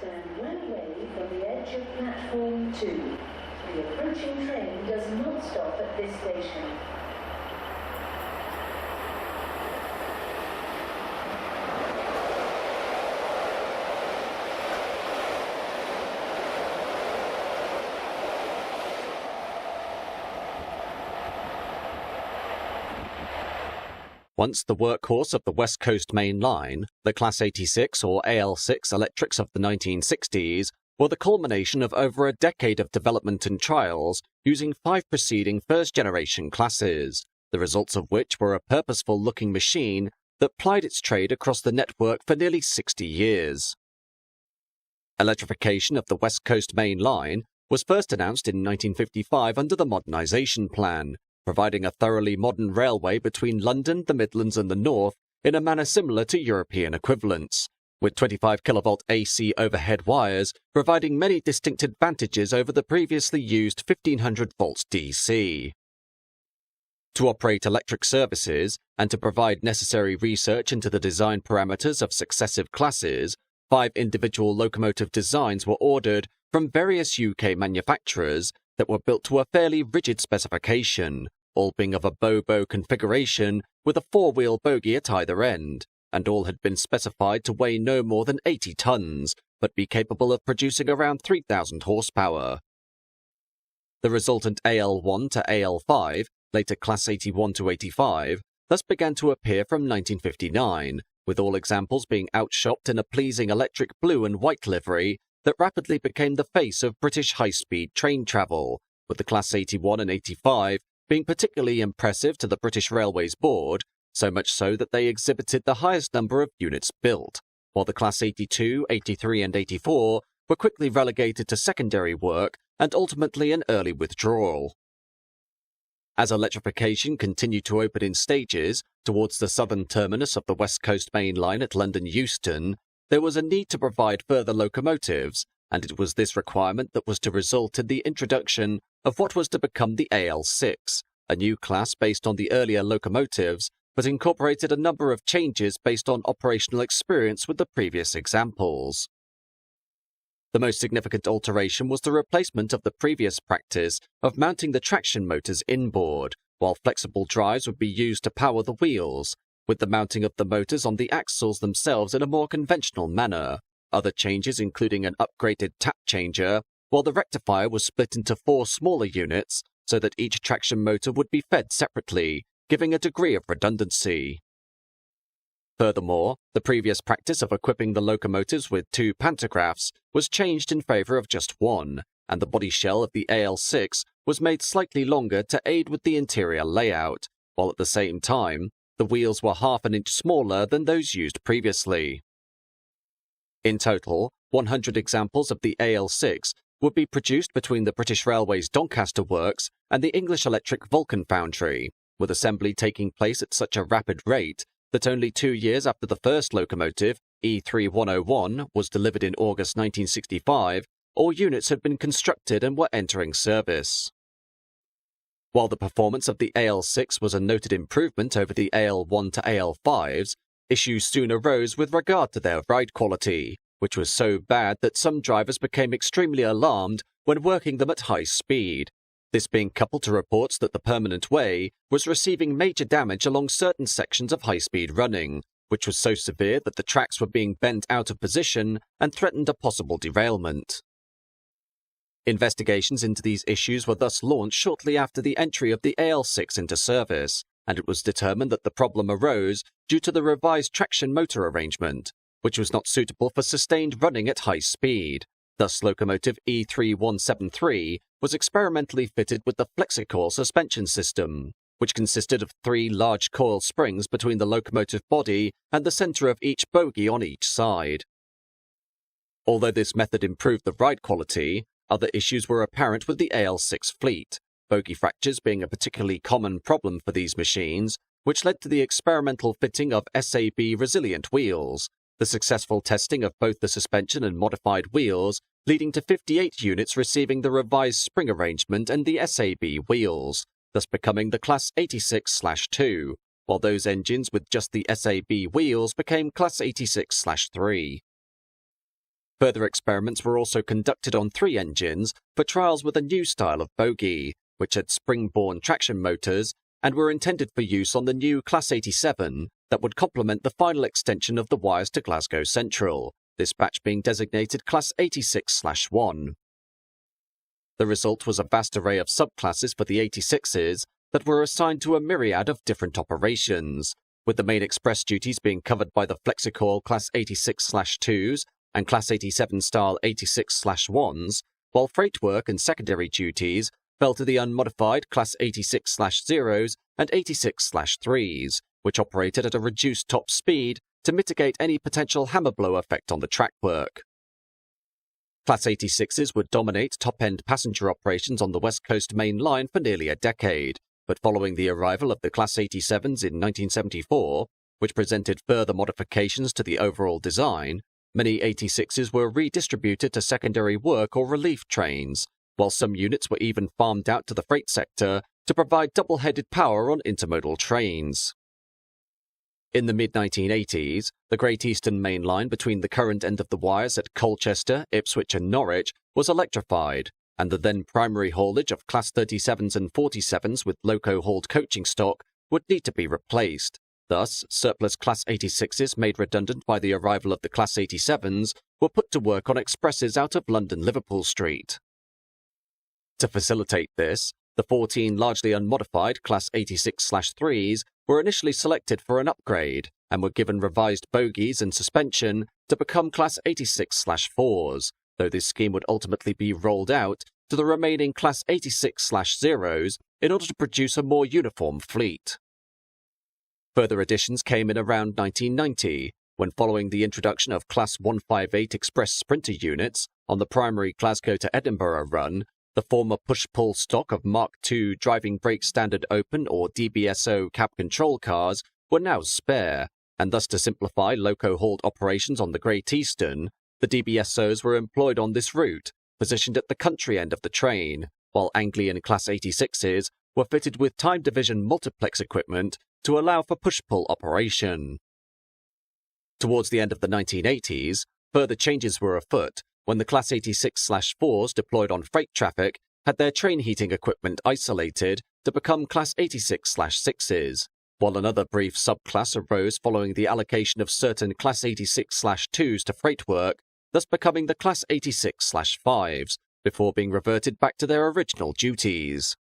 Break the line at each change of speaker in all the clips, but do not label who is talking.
Stand well away from the edge of platform 2. The approaching train does not stop at this station.
Once the workhorse of the West Coast Main Line, the Class 86 or AL6 electrics of the 1960s were the culmination of over a decade of development and trials using 5 preceding first-generation classes, the results of which were a purposeful-looking machine that plied its trade across the network for nearly 60 years. Electrification of the West Coast Main Line was first announced in 1955 under the Modernization Plan, providing a thoroughly modern railway between London, the Midlands and the North in a manner similar to European equivalents, with 25 kV AC overhead wires providing many distinct advantages over the previously used 1500 volts DC. To operate electric services and to provide necessary research into the design parameters of successive classes, 5 individual locomotive designs were ordered from various UK manufacturers that were built to a fairly rigid specification, all being of a bow configuration with a 4-wheel bogie at either end, and all had been specified to weigh no more than 80 tons, but be capable of producing around 3,000 horsepower. The resultant AL1 to AL5, later Class 81 to 85, thus began to appear from 1959, with all examples being outshopped in a pleasing electric blue and white livery that rapidly became the face of British high-speed train travel, with the Class 81 and 85 being particularly impressive to the British Railways Board, so much so that they exhibited the highest number of units built, while the Class 82, 83 and 84 were quickly relegated to secondary work and ultimately an early withdrawal. As electrification continued to open in stages towards the southern terminus of the West Coast Main Line at London Euston, there was a need to provide further locomotives, and it was this requirement that was to result in the introduction of what was to become the AL6, a new class based on the earlier locomotives, but incorporated a number of changes based on operational experience with the previous examples. The most significant alteration was the replacement of the previous practice of mounting the traction motors inboard, while flexible drives would be used to power the wheels, with the mounting of the motors on the axles themselves in a more conventional manner. Other changes including an upgraded tap changer, while the rectifier was split into 4 smaller units so that each traction motor would be fed separately, giving a degree of redundancy. Furthermore, the previous practice of equipping the locomotives with 2 pantographs was changed in favour of just 1, and the body shell of the AL6 was made slightly longer to aid with the interior layout, while at the same time, the wheels were half an inch smaller than those used previously. In total, 100 examples of the AL6 would be produced between the British Railways Doncaster Works and the English Electric Vulcan Foundry, with assembly taking place at such a rapid rate that only 2 years after the first locomotive, E3101, was delivered in August 1965, all units had been constructed and were entering service. While the performance of the AL6 was a noted improvement over the AL1 to AL5s, issues soon arose with regard to their ride quality, which was so bad that some drivers became extremely alarmed when working them at high speed, this being coupled to reports that the permanent way was receiving major damage along certain sections of high-speed running, which was so severe that the tracks were being bent out of position and threatened a possible derailment. Investigations into these issues were thus launched shortly after the entry of the AL6 into service, and it was determined that the problem arose due to the revised traction motor arrangement, which was not suitable for sustained running at high speed. Thus, locomotive E3173 was experimentally fitted with the Flexicoil suspension system, which consisted of 3 large coil springs between the locomotive body and the centre of each bogie on each side. Although this method improved the ride quality, other issues were apparent with the AL6 fleet, bogie fractures being a particularly common problem for these machines, which led to the experimental fitting of SAB resilient wheels, the successful testing of both the suspension and modified wheels, leading to 58 units receiving the revised spring arrangement and the SAB wheels, thus becoming the Class 86/2, while those engines with just the SAB wheels became Class 86/3. Further experiments were also conducted on 3 engines for trials with a new style of bogie, which had spring-borne traction motors and were intended for use on the new Class 87 that would complement the final extension of the wires to Glasgow Central, this batch being designated Class 86/1. The result was a vast array of subclasses for the 86s that were assigned to a myriad of different operations, with the main express duties being covered by the Flexicoil Class 86/2s and Class 87 style 86/1s, while freight work and secondary duties fell to the unmodified Class 86/0s and 86/3s, which operated at a reduced top speed to mitigate any potential hammer blow effect on the track work. Class 86s would dominate top-end passenger operations on the West Coast Main Line for nearly a decade, but following the arrival of the Class 87s in 1974, which presented further modifications to the overall design, many 86s were redistributed to secondary work or relief trains, while some units were even farmed out to the freight sector to provide double-headed power on intermodal trains. In the mid-1980s, the Great Eastern Main Line between the current end of the wires at Colchester, Ipswich and Norwich was electrified, and the then primary haulage of Class 37s and 47s with loco-hauled coaching stock would need to be replaced. Thus, surplus Class 86s made redundant by the arrival of the Class 87s were put to work on expresses out of London-Liverpool Street. To facilitate this, the 14 largely unmodified Class 86/3s were initially selected for an upgrade and were given revised bogies and suspension to become Class 86/4s, though this scheme would ultimately be rolled out to the remaining Class 86/0s in order to produce a more uniform fleet. Further additions came in around 1990, when following the introduction of Class 158 Express Sprinter units on the primary Glasgow to Edinburgh run, the former push-pull stock of Mark II driving brake standard open or DBSO cab control cars were now spare, and thus to simplify loco-hauled operations on the Great Eastern, the DBSOs were employed on this route, positioned at the country end of the train, while Anglian Class 86s were fitted with time division multiplex equipment to allow for push-pull operation. Towards the end of the 1980s, further changes were afoot when the Class 86/4s deployed on freight traffic had their train heating equipment isolated to become Class 86/6s, while another brief subclass arose following the allocation of certain Class 86/2s to freight work, thus becoming the Class 86/5s, before being reverted back to their original duties.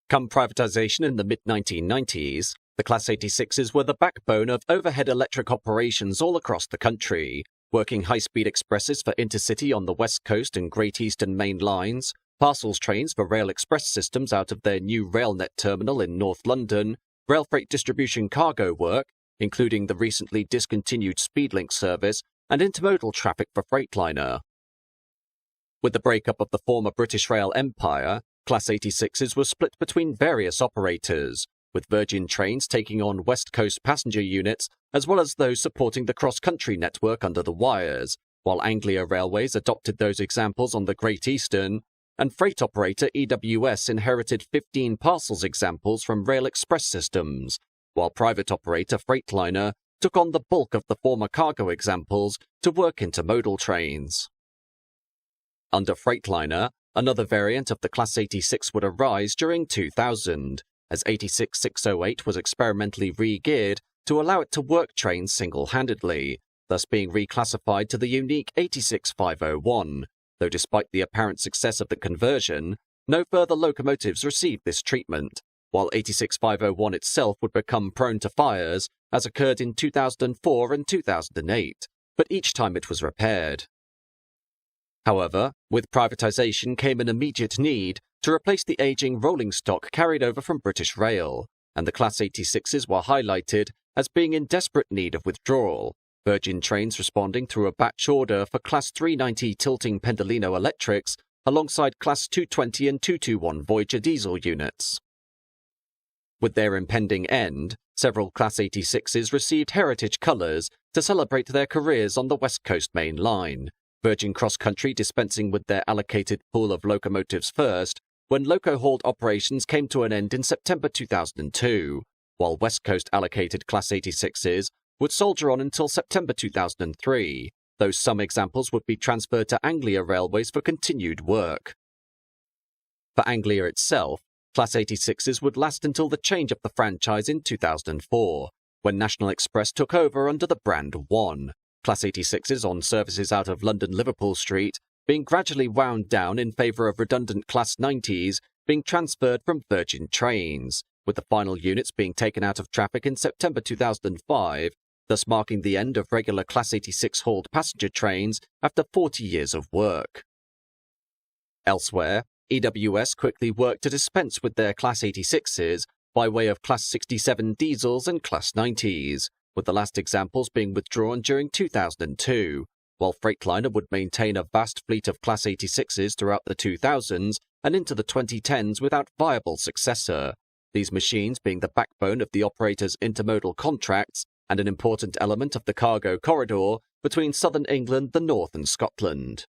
Come privatization in the mid-1990s, the Class 86s were the backbone of overhead electric operations all across the country, working high-speed expresses for intercity on the West Coast and Great Eastern Main Lines, parcels trains for rail express systems out of their new RailNet terminal in North London, rail freight distribution cargo work, including the recently discontinued Speedlink service, and intermodal traffic for Freightliner. With the breakup of the former British Rail Empire, Class 86s were split between various operators, with Virgin Trains taking on West Coast passenger units as well as those supporting the cross-country network under the wires, while Anglia Railways adopted those examples on the Great Eastern, and freight operator EWS inherited 15 parcels examples from Rail Express systems, while private operator Freightliner took on the bulk of the former cargo examples to work intermodal trains. Under Freightliner, another variant of the Class 86 would arise during 2000, as 86608 was experimentally re-geared to allow it to work trains single-handedly, thus being reclassified to the unique 86501, though despite the apparent success of the conversion, no further locomotives received this treatment, while 86501 itself would become prone to fires, as occurred in 2004 and 2008, but each time it was repaired. However, with privatization came an immediate need to replace the aging rolling stock carried over from British Rail, and the Class 86s were highlighted as being in desperate need of withdrawal, Virgin Trains responding through a batch order for Class 390 tilting Pendolino electrics alongside Class 220 and 221 Voyager diesel units. With their impending end, several Class 86s received heritage colours to celebrate their careers on the West Coast Main Line, Virgin Cross Country dispensing with their allocated pool of locomotives first, when loco-hauled operations came to an end in September 2002, while West Coast allocated Class 86s would soldier on until September 2003, though some examples would be transferred to Anglia Railways for continued work. For Anglia itself, Class 86s would last until the change of the franchise in 2004, when National Express took over under the brand 1, Class 86s on services out of London Liverpool Street being gradually wound down in favour of redundant Class 90s being transferred from Virgin Trains, with the final units being taken out of traffic in September 2005, thus marking the end of regular Class 86 hauled passenger trains after 40 years of work. Elsewhere, EWS quickly worked to dispense with their Class 86s by way of Class 67 diesels and Class 90s, with the last examples being withdrawn during 2002, while Freightliner would maintain a vast fleet of Class 86s throughout the 2000s and into the 2010s without viable successor, these machines being the backbone of the operator's intermodal contracts and an important element of the cargo corridor between southern England, the north and Scotland.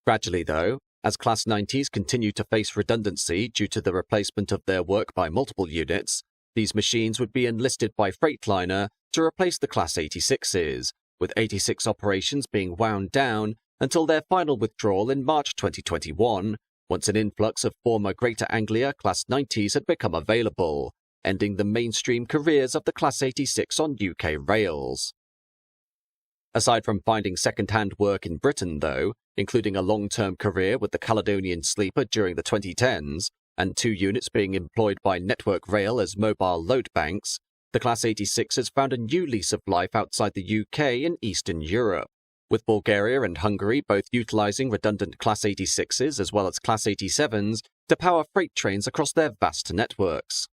Gradually, though, as Class 90s continued to face redundancy due to the replacement of their work by multiple units, these machines would be enlisted by Freightliner to replace the Class 86s, with 86 operations being wound down until their final withdrawal in March 2021, once an influx of former Greater Anglia Class 90s had become available, ending the mainstream careers of the Class 86 on UK rails. Aside from finding second-hand work in Britain, though, including a long-term career with the Caledonian Sleeper during the 2010s, and 2 units being employed by Network Rail as mobile load banks, the Class 86 has found a new lease of life outside the UK in Eastern Europe, with Bulgaria and Hungary both utilising redundant Class 86s as well as Class 87s to power freight trains across their vast networks.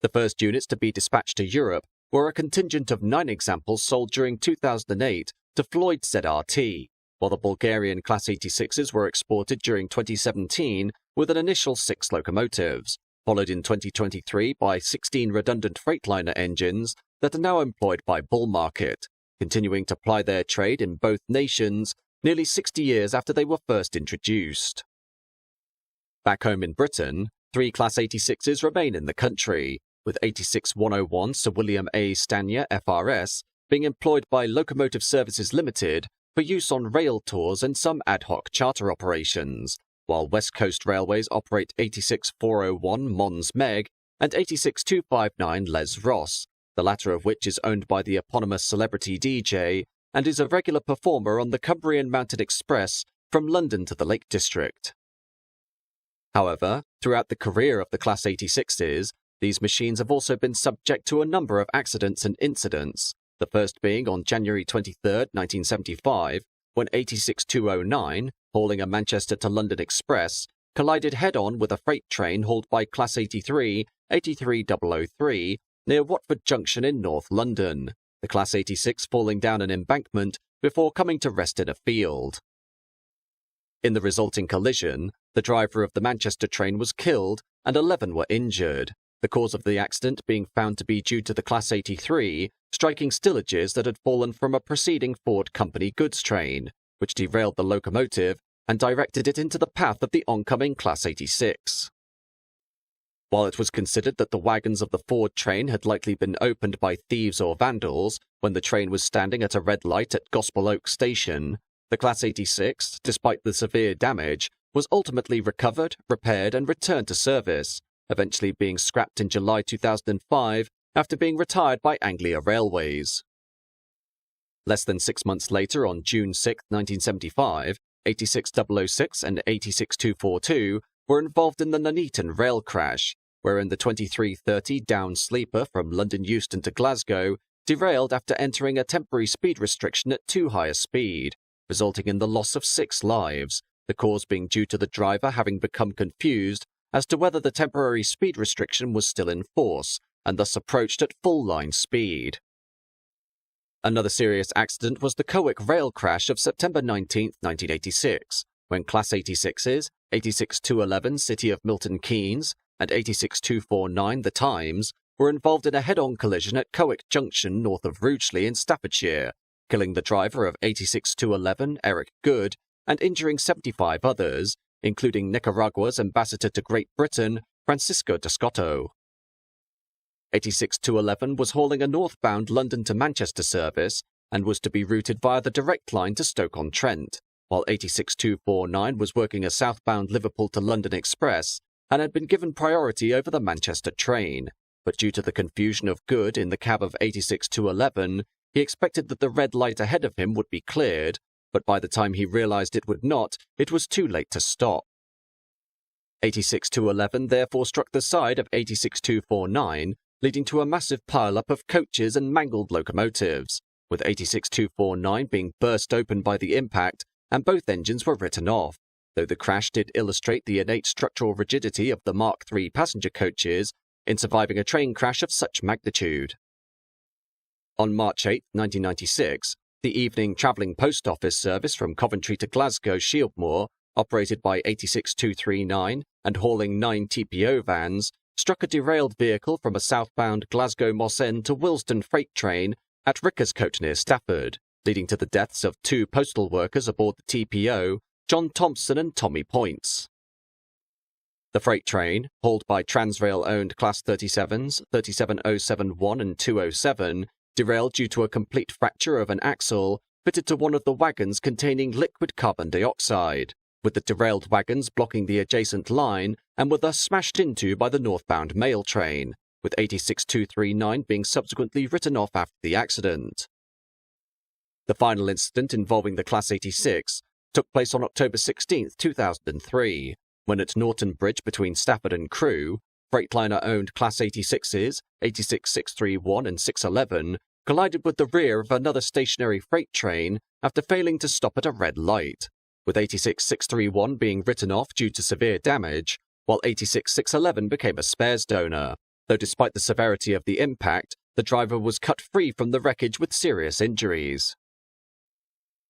The first units to be dispatched to Europe were a contingent of 9 examples sold during 2008 to Floyd ZRT, while the Bulgarian Class 86s were exported during 2017 with an initial 6 locomotives, followed in 2023 by 16 redundant Freightliner engines that are now employed by Bull Market, continuing to ply their trade in both nations nearly 60 years after they were first introduced. Back home in Britain, 3 Class 86s remain in the country, with 86101 Sir William A. Stanier FRS being employed by Locomotive Services Limited for use on rail tours and some ad hoc charter operations, while West Coast Railways operate 86401 Mons Meg and 86259 Les Ross, the latter of which is owned by the eponymous celebrity DJ and is a regular performer on the Cumbrian Mounted Express from London to the Lake District. However, throughout the career of the Class 86s, these machines have also been subject to a number of accidents and incidents, the first being on January 23, 1975, when 86209, hauling a Manchester to London Express, collided head-on with a freight train hauled by Class 83, 83003, near Watford Junction in North London, the Class 86 falling down an embankment before coming to rest in a field. In the resulting collision, the driver of the Manchester train was killed and 11 were injured, the cause of the accident being found to be due to the Class 83 striking stillages that had fallen from a preceding Ford Company goods train, which derailed the locomotive and directed it into the path of the oncoming Class 86. While it was considered that the wagons of the Ford train had likely been opened by thieves or vandals when the train was standing at a red light at Gospel Oak Station, the Class 86, despite the severe damage, was ultimately recovered, repaired and returned to service, eventually being scrapped in July 2005 after being retired by Anglia Railways. Less than 6 months later, on June 6, 1975, 86006 and 86242 were involved in the Nuneaton rail crash, wherein the 2330 down sleeper from London Euston to Glasgow derailed after entering a temporary speed restriction at too high a speed, resulting in the loss of 6 lives, the cause being due to the driver having become confused as to whether the temporary speed restriction was still in force, and thus approached at full line speed. Another serious accident was the Cowick rail crash of September 19, 1986, when Class 86s, 86211 City of Milton Keynes and 86249 The Times were involved in a head-on collision at Cowick Junction north of Rugeley in Staffordshire, killing the driver of 86211 Eric Good and injuring 75 others, including Nicaragua's ambassador to Great Britain, Francisco Descotto. 86211 was hauling a northbound London to Manchester service and was to be routed via the direct line to Stoke-on-Trent, while 86249 was working a southbound Liverpool to London Express and had been given priority over the Manchester train, but due to the confusion of good in the cab of 86211, he expected that the red light ahead of him would be cleared, but by the time he realised it would not, it was too late to stop. 86211 therefore struck the side of 86249, leading to a massive pile-up of coaches and mangled locomotives, with 86249 being burst open by the impact and both engines were written off, though the crash did illustrate the innate structural rigidity of the Mark III passenger coaches in surviving a train crash of such magnitude. On March 8, 1996, the evening travelling post office service from Coventry to Glasgow Shieldmoor, operated by 86239 and hauling 9 TPO vans, struck a derailed vehicle from a southbound Glasgow Moss End to Willesden freight train at Rickerscote near Stafford, leading to the deaths of 2 postal workers aboard the TPO, John Thompson and Tommy Points. The freight train, hauled by Transrail-owned Class 37s, 37071 and 207, derailed due to a complete fracture of an axle fitted to one of the wagons containing liquid carbon dioxide, with the derailed wagons blocking the adjacent line and were thus smashed into by the northbound mail train, with 86239 being subsequently written off after the accident. The final incident involving the Class 86 took place on October 16, 2003, when at Norton Bridge between Stafford and Crewe, Freightliner-owned Class 86s, 86631 and 611, collided with the rear of another stationary freight train after failing to stop at a red light, with 86631 being written off due to severe damage, while 86611 became a spares donor, though despite the severity of the impact, the driver was cut free from the wreckage with serious injuries.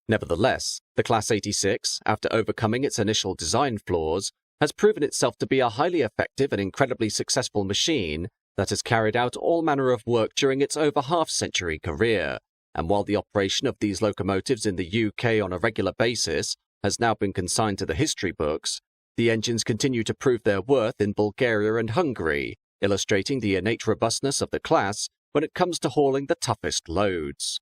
Nevertheless, the Class 86, after overcoming its initial design flaws, has proven itself to be a highly effective and incredibly successful machine that has carried out all manner of work during its over half-century career, and while the operation of these locomotives in the UK on a regular basis has now been consigned to the history books, the engines continue to prove their worth in Bulgaria and Hungary, illustrating the innate robustness of the class when it comes to hauling the toughest loads.